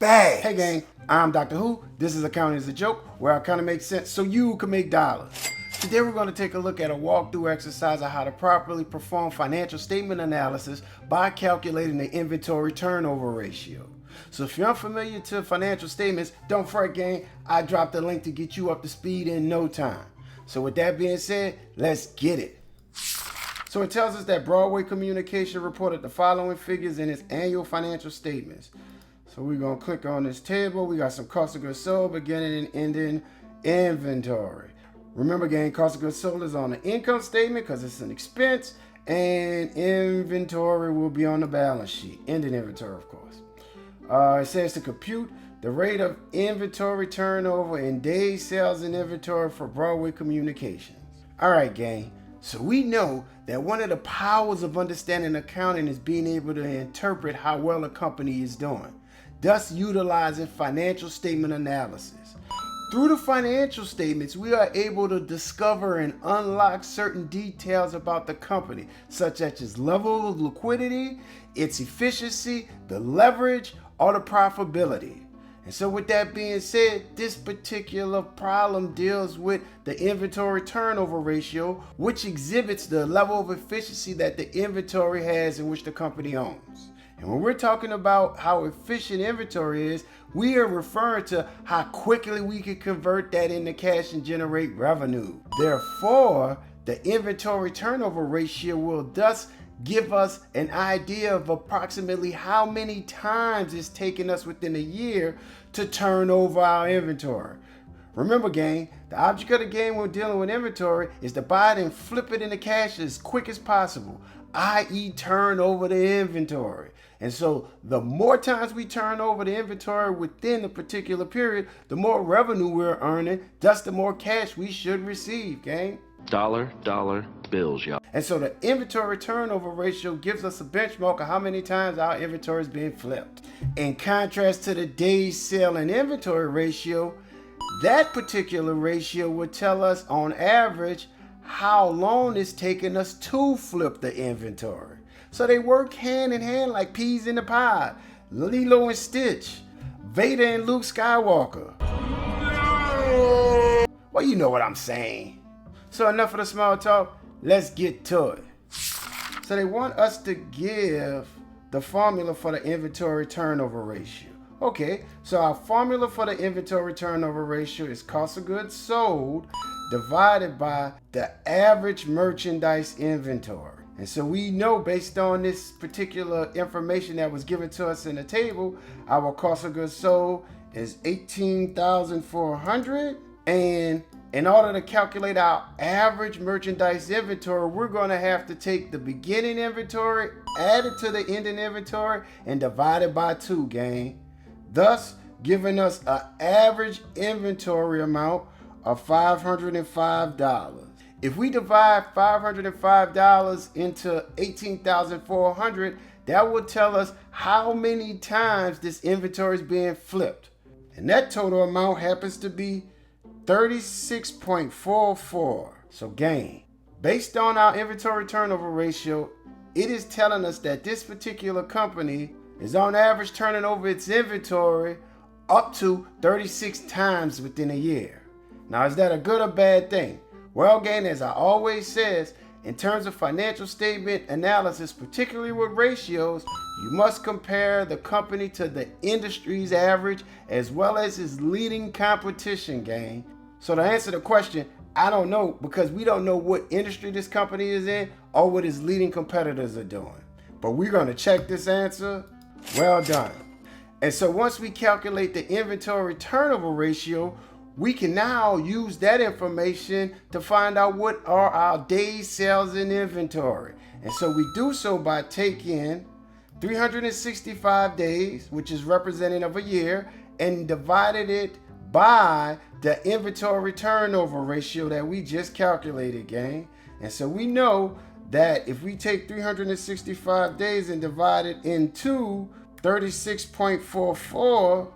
Bang! Hey gang, I'm Dr. Who. This is Accounting is a Joke, where accounting makes sense so you can make dollars. Today we're going to take a look at a walkthrough exercise on how to properly perform financial statement analysis by calculating the inventory turnover ratio. So if you're unfamiliar to financial statements, don't fret gang, I dropped a link to get you up to speed in no time. So with that being said, let's get it. So it tells us that Broadway Communication reported the following figures in its annual financial statements. So we're going to click on this table. We got some cost of goods sold, beginning and ending inventory. Remember, gang, cost of goods sold is on the income statement because it's an expense, and inventory will be on the balance sheet. Ending inventory, of course. It says to compute the rate of inventory turnover in days sales and inventory for Broadway Communications. All right, gang. So we know that one of the powers of understanding accounting is being able to interpret how well a company is doing, thus utilizing financial statement analysis. Through the financial statements, we are able to discover and unlock certain details about the company, such as its level of liquidity, its efficiency, the leverage, or the profitability. And so with that being said, this particular problem deals with the inventory turnover ratio, which exhibits the level of efficiency that the inventory has in which the company owns. And when we're talking about how efficient inventory is, we are referring to how quickly we can convert that into cash and generate revenue. Therefore, the inventory turnover ratio will thus give us an idea of approximately how many times it's taken us within a year to turn over our inventory. Remember, gang, the object of the game when dealing with inventory is to buy it and flip it into cash as quick as possible, i.e. turn over the inventory. And so the more times we turn over the inventory within a particular period, the more revenue we're earning, thus the more cash we should receive, gang. Dollar bills, y'all. And so the inventory turnover ratio gives us a benchmark of how many times our inventory is being flipped. In contrast to the days sale and inventory ratio, that particular ratio would tell us on average how long it's taking us to flip the inventory. So they work hand in hand like peas in a pod. Lilo and Stitch, Vader and Luke Skywalker. Well, you know what I'm saying. So enough of the small talk, let's get to it. So they want us to give the formula for the inventory turnover ratio. Okay, so our formula for the inventory turnover ratio is cost of goods sold divided by the average merchandise inventory. And so we know based on this particular information that was given to us in the table, our cost of goods sold is $18,400, and in order to calculate our average merchandise inventory, we're going to have to take the beginning inventory, add it to the ending inventory, and divide it by 2, gang. Thus, giving us an average inventory amount of $505. If we divide $505 into $18,400, that will tell us how many times this inventory is being flipped. And that total amount happens to be 36.44. So gang, based on our inventory turnover ratio, it is telling us that this particular company is on average turning over its inventory up to 36 times within a year. Now, is that a good or bad thing? Well, gang, as I always says, in terms of financial statement analysis, particularly with ratios, you must compare the company to the industry's average as well as its leading competition, gang. So to answer the question, I don't know, because we don't know what industry this company is in or what its leading competitors are doing. But we're going to check this answer. Well done. And so once we calculate the inventory turnover ratio, we can now use that information to find out what are our days sales in inventory. And so we do so by taking 365 days, which is representative of a year, and divided it by the inventory turnover ratio that we just calculated, gang. And so we know that if we take 365 days and divide it into 36.44,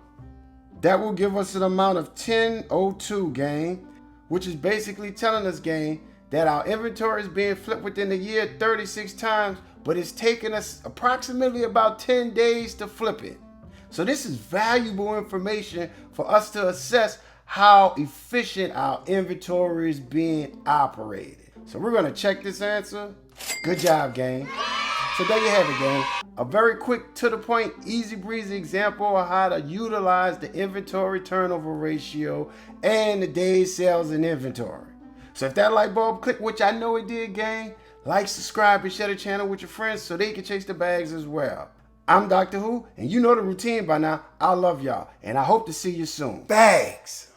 that will give us an amount of 1002, gang, which is basically telling us, gang, that our inventory is being flipped within a year 36 times, but it's taking us approximately about 10 days to flip it. So this is valuable information for us to assess how efficient our inventory is being operated. So we're going to check this answer. Good job, gang. So there you have it, gang. A very quick, to the point, easy breezy example of how to utilize the inventory turnover ratio and the days sales in inventory. So if that light bulb clicked, which I know it did, gang, like, subscribe, and share the channel with your friends so they can chase the bags as well. I'm Dr. Who, and you know the routine by now. I love y'all, and I hope to see you soon. Bags!